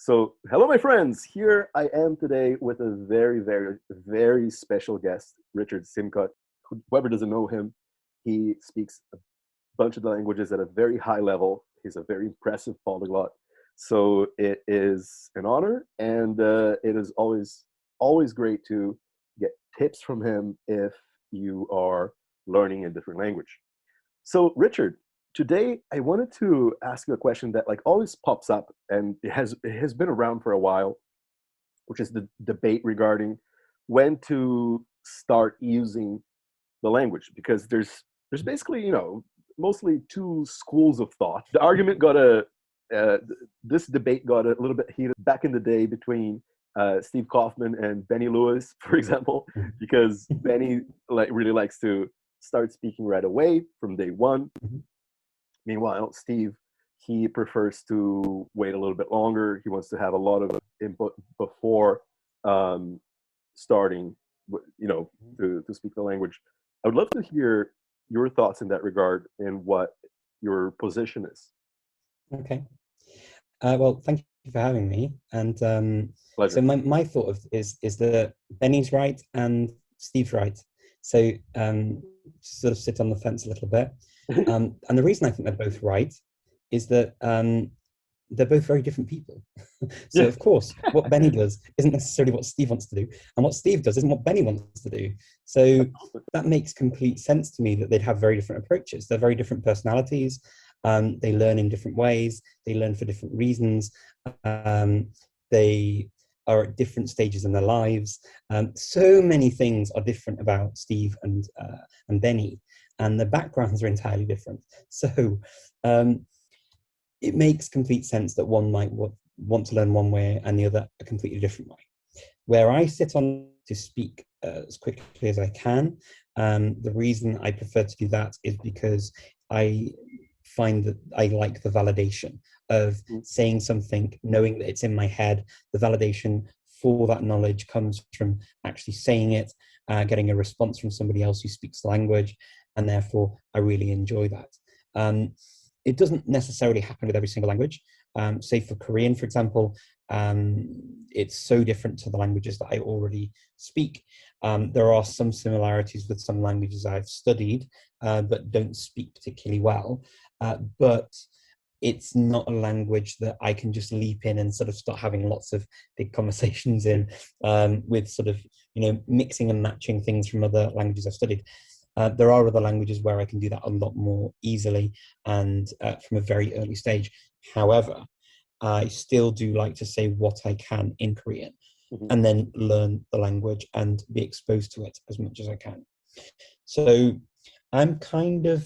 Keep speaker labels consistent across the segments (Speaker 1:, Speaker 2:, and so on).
Speaker 1: So, hello, my friends. Here I am today with a very, very, very special guest, Richard Simcott. Whoever doesn't know him, he speaks a bunch of the languages at a very high level. He's a very impressive polyglot. So it is an honor, and it is always great to get tips from him if you are learning a different language. So, Richard, today I wanted to ask you a question that always pops up, and it has been around for a while, which is the debate regarding when to start using the language, because there's basically mostly two schools of thought. The argument got a this debate got a little bit heated back in the day between Steve Kaufman and Benny Lewis, for example, because Benny really likes to start speaking right away from day one. Meanwhile, Steve, he prefers to wait a little bit longer. He wants to have a lot of input before starting, to speak the language. I would love to hear your thoughts in that regard and what your position is.
Speaker 2: Okay. Well, thank you for having me. And
Speaker 1: Pleasure.
Speaker 2: so my thought is that Benny's right and Steve's right. So sort of sit on the fence a little bit. And the reason I think they're both right is that they're both very different people. So of course, what Benny does isn't necessarily what Steve wants to do, and what Steve does isn't what Benny wants to do. So that makes complete sense to me that they'd have very different approaches. They're very different personalities. They learn in different ways. They learn for different reasons. They are at different stages in their lives. So many things are different about Steve and Benny, and the backgrounds are entirely different. So it makes complete sense that one might want to learn one way and the other a completely different way. Where I sit on to speak as quickly as I can, the reason I prefer to do that is because I find that I like the validation of saying something, knowing that it's in my head. The validation for that knowledge comes from actually saying it, getting a response from somebody else who speaks the language, and therefore I really enjoy that. It doesn't necessarily happen with every single language. Say for Korean, for example, it's so different to the languages that I already speak. There are some similarities with some languages I've studied, but don't speak particularly well. But it's not a language that I can just leap in and sort of start having lots of big conversations in, with sort of, mixing and matching things from other languages I've studied. There are other languages where I can do that a lot more easily and from a very early stage. However, I still do like to say what I can in Korean and then learn the language and be exposed to it as much as I can. So I'm kind of,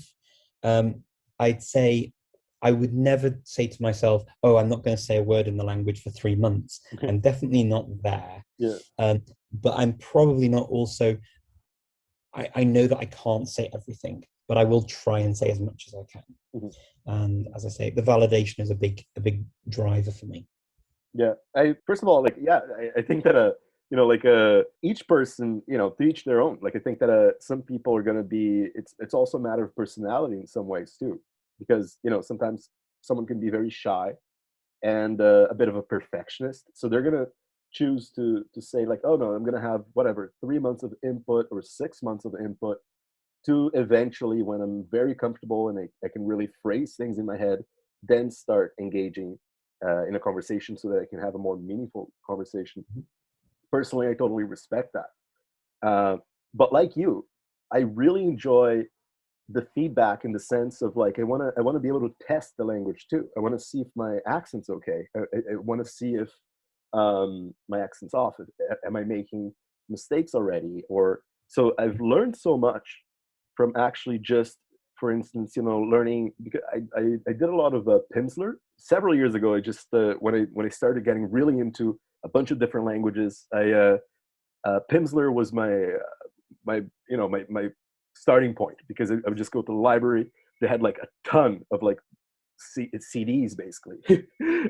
Speaker 2: I'd say, I would never say to myself, oh, I'm not going to say a word in the language for 3 months. I'm definitely not there.
Speaker 1: Yeah.
Speaker 2: But I'm probably not also, I know that I can't say everything, but I will try and say as much as I can. And as I say, the validation is a big driver for me.
Speaker 1: Yeah. First of all, I think that each person, to each their own. I think that some people are going to be. It's also a matter of personality in some ways too, because sometimes someone can be very shy and a bit of a perfectionist, so they're gonna choose to say oh no, I'm gonna have whatever 3 months of input or 6 months of input to eventually, when I'm very comfortable and I can really phrase things in my head, then start engaging in a conversation so that I can have a more meaningful conversation. Personally, I totally respect that. But like you, I really enjoy the feedback in the sense of I want to be able to test the language too. I want to see if my accent's okay. I want to see if my accent's off. Am I making mistakes already? Or so I've learned so much from actually just, for instance, learning, because I did a lot of Pimsleur several years ago. I just when I started getting really into a bunch of different languages, Pimsleur was my starting point, because I would just go to the library. They had a ton of CDs basically,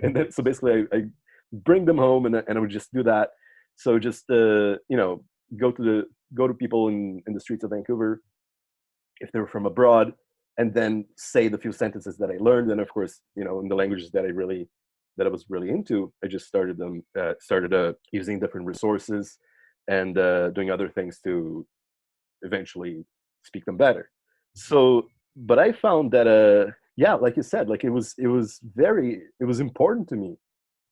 Speaker 1: and then so basically I bring them home and I would just do that. So just go to people in the streets of Vancouver if they were from abroad, and then say the few sentences that I learned, and of course in the languages that I really that I was really into, I just started using different resources and doing other things to eventually speak them better. So, but I found that yeah, like you said, like it was important to me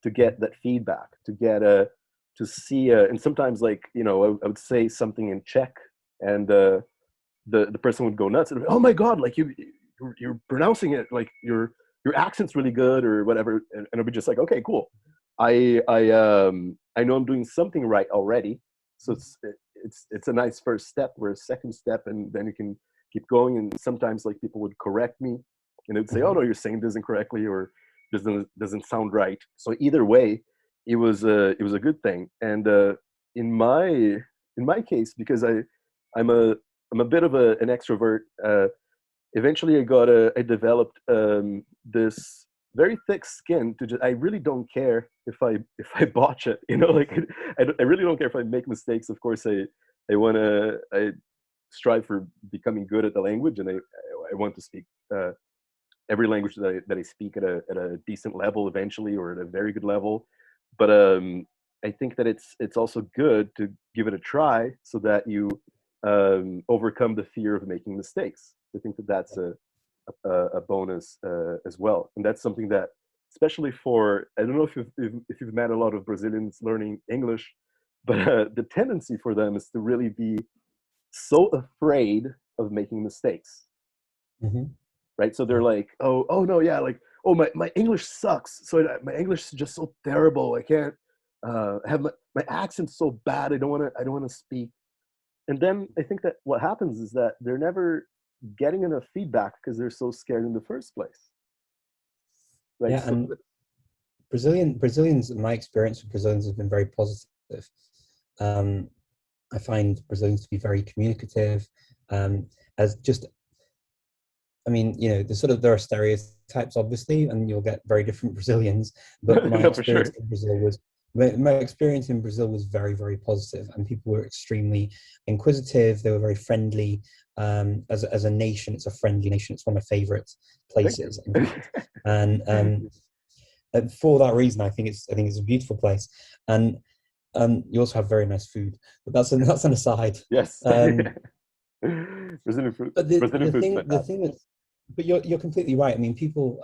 Speaker 1: to get that feedback, to get to see, and sometimes like I would say something in Czech, and the person would go nuts and, oh my god, like you're pronouncing it, like your accent's really good or whatever, and I'd be just like, okay, cool. I know I'm doing something right already, so it's a nice first step or a second step, and then you can keep going. And sometimes like people would correct me, and they'd say, oh no, you're saying this incorrectly, or doesn't sound right. So either way, it was a good thing. And in my in my case, because I'm a I'm a bit of an extrovert. Eventually, I developed this very thick skin to just. I really don't care if I botch it. Like I really don't care if I make mistakes. Of course, I strive for becoming good at the language, and I want to speak every language that I speak at a decent level eventually, or at a very good level. But I think that it's also good to give it a try so that you overcome the fear of making mistakes. I think that that's a bonus as well, and that's something that, especially for, I don't know if you've met a lot of Brazilians learning English, but the tendency for them is to really be so afraid of making mistakes,
Speaker 2: Mm-hmm.
Speaker 1: right? So they're like, oh no, yeah, like, oh, my English sucks. So my English is just so terrible. I can't have my accent's so bad. I don't want to speak. And then I think that what happens is that they're never getting enough feedback because they're so scared in the first place, right?
Speaker 2: Yeah,
Speaker 1: So
Speaker 2: and Brazilians, in my experience with Brazilians has been very positive. Um, I find Brazilians to be very communicative. As just, I mean, there are stereotypes, obviously, and you'll get very different Brazilians. But
Speaker 1: no, for sure.
Speaker 2: my experience in Brazil was very, very positive, and people were extremely inquisitive. They were very friendly. As a nation, it's a friendly nation. It's one of my favorite
Speaker 1: Thank you.
Speaker 2: places, in fact. And for that reason, I think it's a beautiful place. And you also have very nice food, but that's an aside.
Speaker 1: Yes.
Speaker 2: Um, but
Speaker 1: Brazilian food's
Speaker 2: the
Speaker 1: fantastic.
Speaker 2: thing that, but you're completely right. I mean, people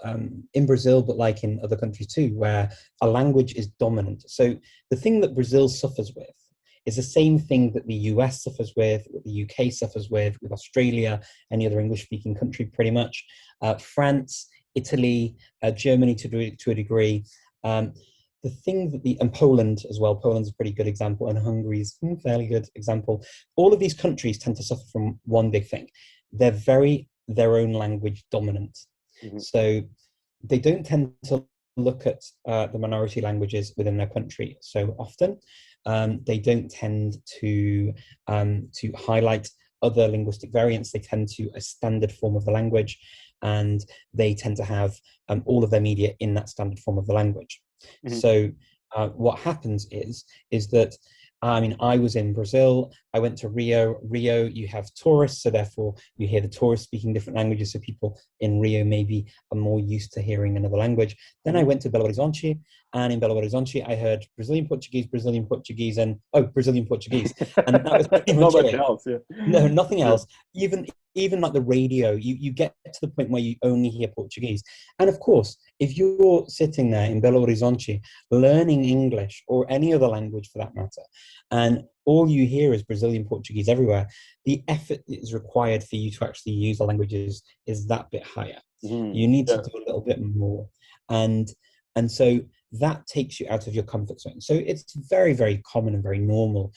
Speaker 2: in Brazil, but like in other countries too, where a language is dominant. So the thing that Brazil suffers with is the same thing that the US suffers with, what the UK suffers with Australia, any other English-speaking country, pretty much. France, Italy, Germany to a degree. The thing that and Poland as well. Poland's a pretty good example, and Hungary's a fairly good example. All of these countries tend to suffer from one big thing: they're very their own language dominant.
Speaker 1: Mm-hmm.
Speaker 2: So they don't tend to look at the minority languages within their country so often. They don't tend to highlight other linguistic variants. They tend to a standard form of the language, and they tend to have all of their media in that standard form of the language.
Speaker 1: Mm-hmm.
Speaker 2: So what happens is that, I mean, I was in Brazil. I went to Rio. Rio, you have tourists, so therefore you hear the tourists speaking different languages. So people in Rio maybe are more used to hearing another language. Then I went to Belo Horizonte, and in Belo Horizonte, I heard Brazilian Portuguese, and Brazilian Portuguese, and that was pretty
Speaker 1: Not
Speaker 2: much
Speaker 1: much
Speaker 2: it.
Speaker 1: else, yeah.
Speaker 2: No, nothing
Speaker 1: Yeah.
Speaker 2: else. Even like the radio, you get to the point where you only hear Portuguese. And of course, if you're sitting there in Belo Horizonte learning English or any other language for that matter, and all you hear is Brazilian Portuguese everywhere, the effort that is required for you to actually use the languages is that bit higher.
Speaker 1: Mm-hmm.
Speaker 2: You need to
Speaker 1: Yeah.
Speaker 2: do a little bit more. And so that takes you out of your comfort zone. So it's very, very common and very normal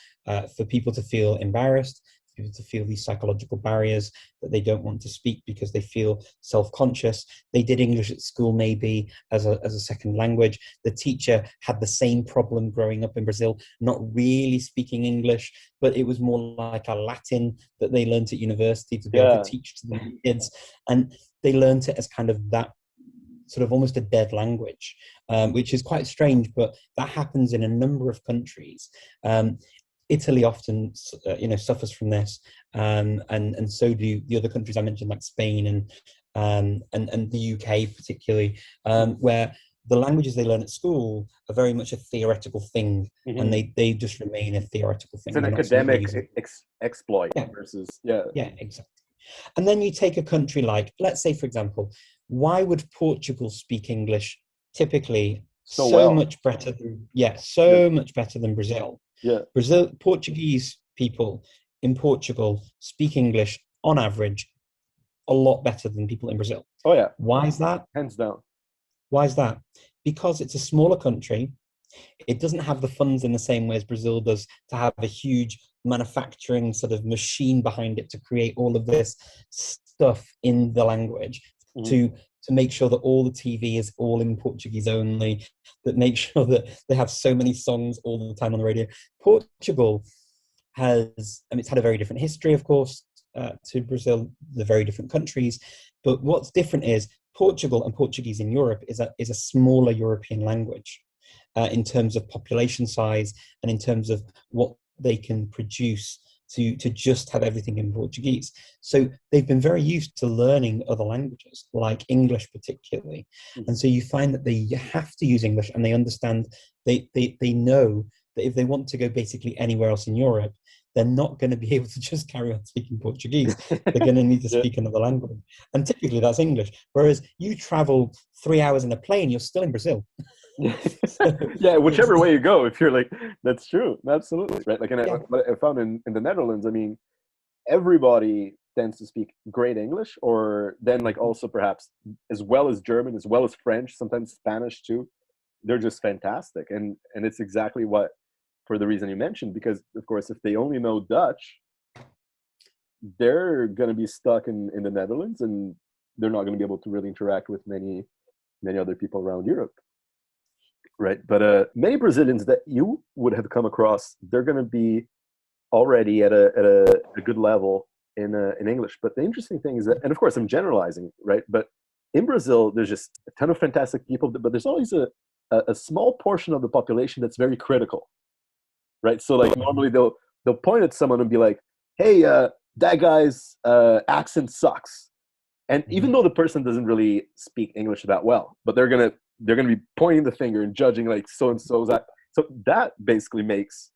Speaker 2: for people to feel embarrassed, for people to feel these psychological barriers that they don't want to speak because they feel self-conscious. They did English at school maybe as a second language. The teacher had the same problem growing up in Brazil, not really speaking English, but it was more like a Latin that they learned at university to be able to teach to the kids. And they learned it as kind of that sort of almost a dead language, which is quite strange, but that happens in a number of countries. Italy often, suffers from this, and so do the other countries I mentioned, like Spain and the UK particularly, where the languages they learn at school are very much a theoretical thing, and
Speaker 1: Hmm.
Speaker 2: they just remain a theoretical
Speaker 1: It's
Speaker 2: thing.
Speaker 1: an
Speaker 2: They're not something they're
Speaker 1: academic
Speaker 2: using.
Speaker 1: exploit
Speaker 2: Yeah,
Speaker 1: versus, yeah.
Speaker 2: yeah, exactly. And then you take a country like, let's say, for example, why would Portugal speak English typically
Speaker 1: So
Speaker 2: so
Speaker 1: well.
Speaker 2: much better than, yeah,
Speaker 1: Yeah.
Speaker 2: so much better than Brazil?
Speaker 1: Yeah.
Speaker 2: Portuguese people in Portugal speak English on average a lot better than people in Brazil.
Speaker 1: Oh yeah.
Speaker 2: Why is that?
Speaker 1: Hands down.
Speaker 2: Why is that? Because it's a smaller country. It doesn't have the funds in the same way as Brazil does to have a huge manufacturing sort of machine behind it to create all of this stuff in the language,
Speaker 1: Hmm.
Speaker 2: to to make sure that all the TV is all in Portuguese only, that make sure that they have so many songs all the time on the radio. Portugal has, I mean, it's had a very different history, of course, to Brazil. They're very different countries. But what's different is Portugal and Portuguese in Europe is a smaller European language in terms of population size and in terms of what they can produce to just have everything in Portuguese. So they've been very used to learning other languages, like English particularly.
Speaker 1: Hmm.
Speaker 2: And so you find that they have to use English, and they understand, they know that if they want to go basically anywhere else in Europe, they're not going to be able to just carry on speaking Portuguese. They're going to need to
Speaker 1: Yeah.
Speaker 2: speak another language. And typically that's English. Whereas you travel 3 hours in a plane, you're still in Brazil. So
Speaker 1: Yeah,
Speaker 2: it's,
Speaker 1: whichever way you go, if you're like, that's true, absolutely, right? Like, and
Speaker 2: yeah,
Speaker 1: what I found in the Netherlands, I mean, everybody tends to speak great English, or then like also perhaps as well as German, as well as French, sometimes Spanish too. They're just fantastic, and it's exactly what, for the reason you mentioned, because of course, if they only know Dutch, they're going to be stuck in the Netherlands, and they're not going to be able to really interact with many other people around Europe. Right. But many Brazilians that you would have come across, they're going to be already at a good level in English. But the interesting thing is that, and of course, I'm generalizing, right? But in Brazil, there's just a ton of fantastic people, but there's always a small portion of the population that's very critical, right? So like normally they'll point at someone and be like, "Hey, that guy's accent sucks," and even
Speaker 2: mhm,
Speaker 1: though the person doesn't really speak English that well, but they're gonna be pointing the finger and judging like so and so's that. So that basically makes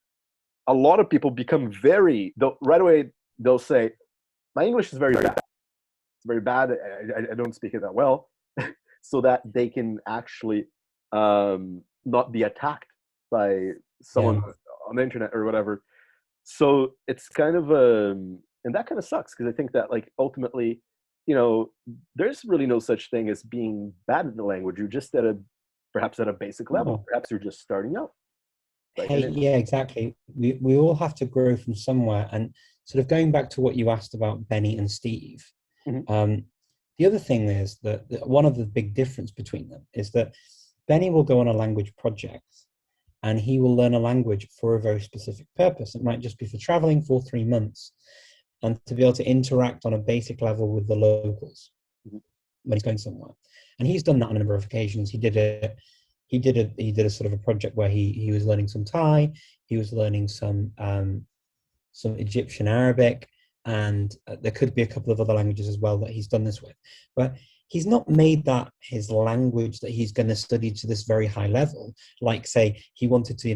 Speaker 1: a lot of people become right away they'll say, my English is very bad. It's very bad. I don't speak it that well, so that they can actually not be attacked by someone
Speaker 2: yeah,
Speaker 1: on the internet or whatever. So it's kind of and that kind of sucks, because I think that like ultimately, you know, there's really no such thing as being bad in the language. You're just perhaps at a basic level.
Speaker 2: no.
Speaker 1: Perhaps you're just starting out, right?
Speaker 2: Hey,
Speaker 1: And
Speaker 2: yeah, exactly. We all have to grow from somewhere. And sort of going back to what you asked about Benny and Steve,
Speaker 1: Mhm.
Speaker 2: um, the other thing is that one of the big difference between them is that Benny will go on a language project and he will learn a language for a very specific purpose. It might just be for traveling for 3 months and to be able to interact on a basic level with the locals
Speaker 1: Mhm.
Speaker 2: when he's going somewhere. And he's done that on a number of occasions. He did a sort of a project where he was learning some Thai, he was learning some Egyptian Arabic, and there could be a couple of other languages as well that he's done this with. But he's not made that his language that he's going to study to this very high level. Like, say, he wanted to,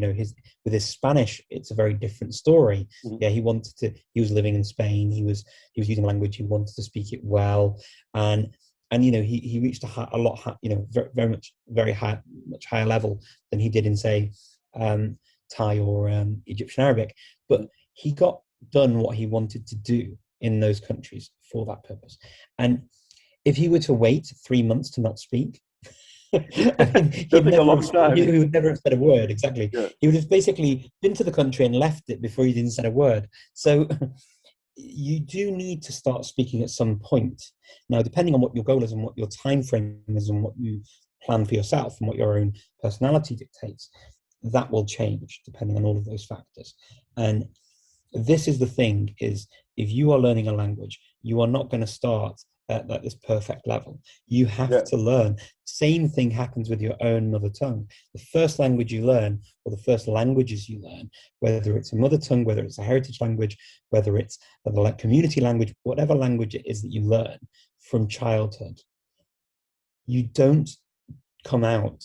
Speaker 2: with his Spanish, it's a very different story.
Speaker 1: Mhm.
Speaker 2: Yeah, he was living in Spain. He was using language. He wanted to speak it well, and he reached a lot, very, very much, very high, much higher level than he did in, say, Thai or Egyptian Arabic. But
Speaker 1: Mhm.
Speaker 2: he got done what he wanted to do in those countries for that purpose. And if he were to wait 3 months to not speak, I mean,
Speaker 1: It'll take a long time.
Speaker 2: he would never have said a word. Exactly.
Speaker 1: Yeah.
Speaker 2: He would have basically been to the country and left it before he didn't said a word. So you do need to start speaking at some point. Now, depending on what your goal is and what your time frame is and what you plan for yourself and what your own personality dictates, that will change depending on all of those factors. And this is the thing: is if you are learning a language, you are not going to start at this perfect level. You have
Speaker 1: Yeah.
Speaker 2: to learn. Same thing happens with your own mother tongue. The first language you learn, or the first languages you learn, whether it's a mother tongue, whether it's a heritage language, whether it's a community language, whatever language it is that you learn from childhood, you don't come out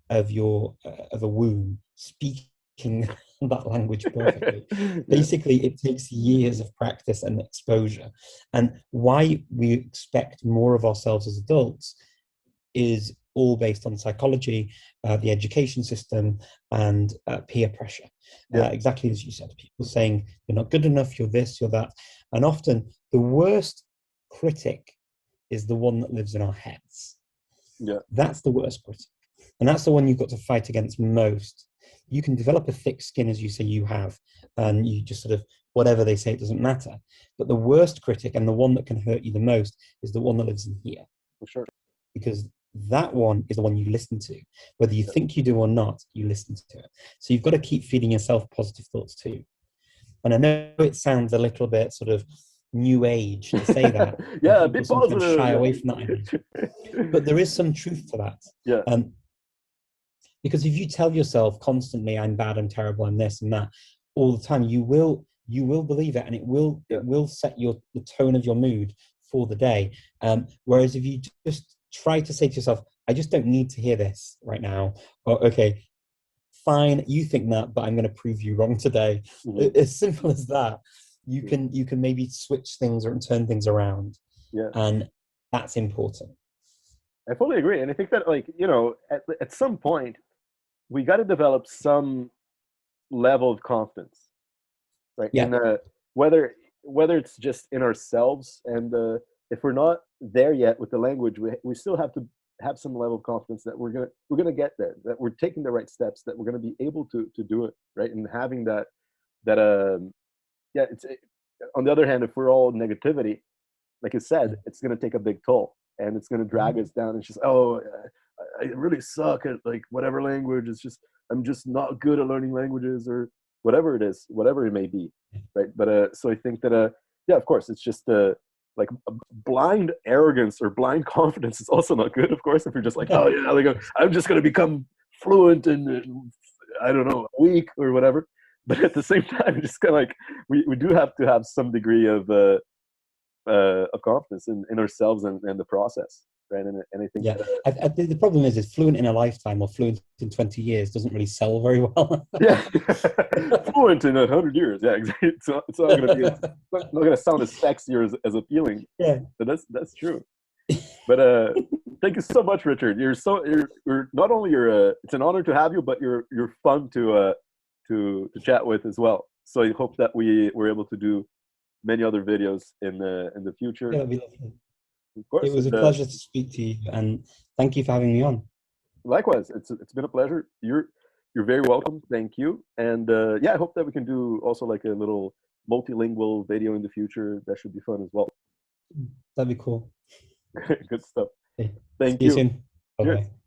Speaker 2: of your of a womb speaking that language perfectly.
Speaker 1: Yeah,
Speaker 2: Basically, it takes years of practice and exposure. And why we expect more of ourselves as adults is all based on psychology, the education system, and peer pressure.
Speaker 1: yeah,
Speaker 2: Exactly as you said, people saying you're not good enough, you're this, you're that. And often the worst critic is the one that lives in our heads.
Speaker 1: yeah,
Speaker 2: That's the worst critic. And that's the one you've got to fight against most. You can develop a thick skin, as you say you have, and you just sort of, whatever they say, it doesn't matter. But the worst critic and the one that can hurt you the most is the one that lives in here,
Speaker 1: for sure.
Speaker 2: because that one is the one you listen to. Whether you
Speaker 1: Yeah.
Speaker 2: think you do or not, you listen to it. So you've got to keep feeding yourself positive thoughts too. And I know it sounds a little bit sort of new age to say that, and
Speaker 1: Yeah, be
Speaker 2: people sometimes
Speaker 1: positive.
Speaker 2: shy
Speaker 1: Yeah.
Speaker 2: away from that idea. But there is some truth to that.
Speaker 1: Yeah,
Speaker 2: Because if you tell yourself constantly, I'm bad, I'm terrible, I'm this and that, all the time, you will believe it, and it will
Speaker 1: yeah,
Speaker 2: set the tone of your mood for the day. Whereas if you just try to say to yourself, I just don't need to hear this right now, or okay, fine, you think that, but I'm going to prove you wrong today.
Speaker 1: mhm,
Speaker 2: As simple as that. You
Speaker 1: yeah,
Speaker 2: can maybe switch things or turn things around,
Speaker 1: yeah.
Speaker 2: and that's important.
Speaker 1: I fully agree, and I think that, like, at some point we got to develop some level of confidence, right?
Speaker 2: Yeah,
Speaker 1: Whether whether it's just in ourselves, and if we're not there yet with the language, we still have to have some level of confidence that we're gonna get there, that we're taking the right steps, that we're gonna be able to do it, right? And having that yeah, on the other hand, if we're all negativity, like I said, it's gonna take a big toll, and it's gonna drag us down. It's just, oh, I really suck at like whatever language. It's just I'm just not good at learning languages, or whatever it is, whatever it may be, right? But so I think that yeah, of course, it's just like blind arrogance or blind confidence is also not good. Of course, if you're just like, oh yeah, like I'm just gonna become fluent in I don't know, a week or whatever. But at the same time, just kind of like we do have to have some degree of confidence in ourselves and the process, right? And I think
Speaker 2: yeah.
Speaker 1: that
Speaker 2: I think the problem is fluent in a lifetime or fluent in 20 years doesn't really sell very well.
Speaker 1: yeah, fluent in 100 years, yeah, exactly. It's not going to be not going to sound as sexy or as appealing,
Speaker 2: Yeah.
Speaker 1: but that's true. But thank you so much, Richard. You're not only it's an honor to have you, but you're fun to chat with as well. So I hope that we were able to do many other videos in the future,
Speaker 2: Yeah, that'd be lovely.
Speaker 1: of
Speaker 2: It
Speaker 1: course.
Speaker 2: was a
Speaker 1: And
Speaker 2: pleasure to speak to you, and thank you for having me on.
Speaker 1: likewise, it's been a pleasure. You're very welcome. Thank you. And yeah, I hope that we can do also like a little multilingual video in the future. That should be fun as well.
Speaker 2: That'd be cool.
Speaker 1: Good stuff.
Speaker 2: Okay. See
Speaker 1: Thank
Speaker 2: you
Speaker 1: you.
Speaker 2: soon. Bye
Speaker 1: Cheers.
Speaker 2: bye.